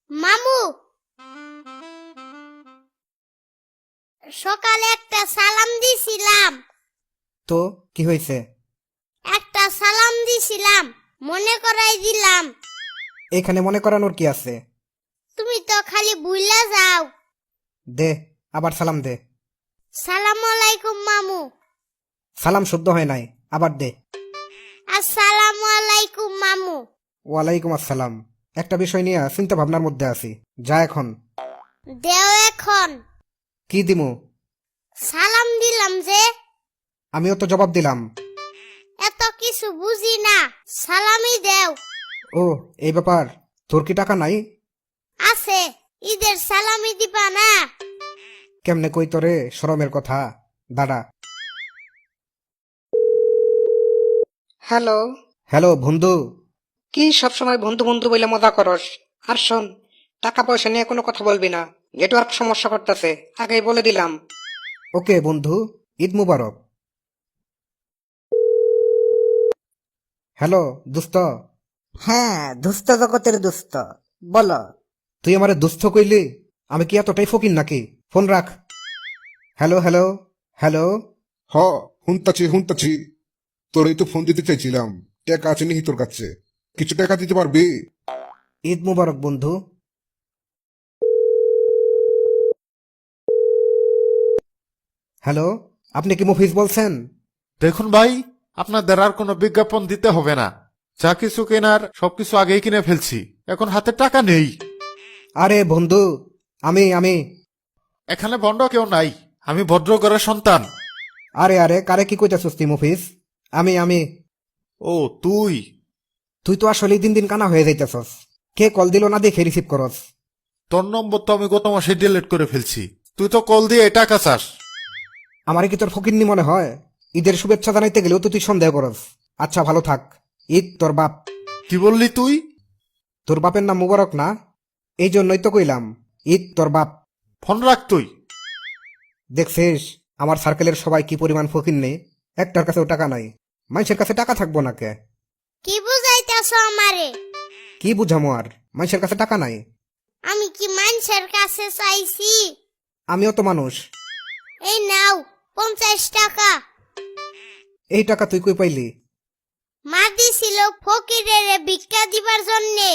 মামু, সকালে একটা সালাম দিছিলাম। তো কি হয়েছে? একটা সালাম দিছিলাম, মনে করাই দিলাম। এখানে মনে করানোর কি আছে? তুমি তো খালি ভুইলা যাও। দে, আবার সালাম দে। সালাম আলাইকুম মামু। সালাম শুদ্ধ হয় নাই, আবার দে। আসসালামু আলাইকুম মামু। ওয়ালাইকুম আসসালাম। একটা বিষয় নিয়ে চিন্তা ভাবনার মধ্যে আছি, যা এখন। দেও এখন। কি দিমু? সালাম দিলাম যে। আমিও তো জবাব দিলাম। এত কিছু বুঝি না, সালামই দেও। ও, এই ব্যাপার। তোর কি টাকা নাই? আছে, ঈদের সালামি দিবা না? কেমনে কই তোরে শরমের কথা। দাঁড়া। হ্যালো। হ্যালো বন্ধু। কি সবসময় বন্ধু বন্ধু বলে মজা করস? আর শোন, টাকা পয়সা নিয়ে কোনো কথা বলবি না, নেটওয়ার্ক সমস্যা করতেছে, আগেই বলে দিলাম। ওকে বন্ধু, ঈদ মুবারক। হ্যালো দুস্ত। হ্যাঁ, দুস্থ জগতের দুস্থ, বলো। তুই আমারে দুস্থ কইলি? আমি কি এতটাই ফকির নাকি? ফোন রাখ। Hello hello hello. হ, হুনতাছি। তোরই তো ফোন দিতে চাইছিলাম। টাকা আছে নাকি তোর কাছে? কিছু টাকা দিতে পারবি? ঈদ মুবারক বন্ধু। হ্যালো, আপনি কি মফিজ বলছেন? দেখুন ভাই, আপনাদের আর কোনো বিজ্ঞাপন দিতে হবে না। যা কিছু কেনার সবকিছু আগেই কিনে ফেলছি, এখন হাতে টাকা নেই। আরে বন্ধু, আমি এখানে ভণ্ড কেউ নাই, আমি ভদ্র ঘরের সন্তান। আরে আরে কারে কি কইতাছস তুই মফিজ? আমি ও তুই? তুই তো আসলে দিন দিন কানা হয়ে যাইতেছস। কে কল দিল না দেখে রিসিভ করস। তোর নম্বর তো আমি গত মাসে ডিলিট করে ফেলছি, তুই তো কল দিয়ে টাকা চাস। আমারে কি তোর ফকিন্নি মনে হয়? ঈদের শুভেচ্ছা জানাইতে গেলেও তো তুই সন্দেহ করস। আচ্ছা ভালো থাক। ঈদ তোর বাপ। কি বললি তুই? তোর বাপের নাম মুবারক না? এই জন্যই তো কইলাম ঈদ তোর বাপ। ফোন রাখ তুই। দেখছিস আমার সার্কেলের সবাই কি পরিমাণ ফকিন্নি। একটার কাছেও টাকা নাই। মানুষের কাছে টাকা থাকবো না কে? কি বুঝাইতেছ আমারে? কি বুঝামো আর, মানুষের কাছে টাকা নাই। আমি কি মানুষের কাছে চাইছি? আমিও তো মানুষ। এই নাও 50 টাকা। এই টাকা তুই কই পাইলি? মা দিছিল ফকিরের ভিক্ষা দিবার জন্যে।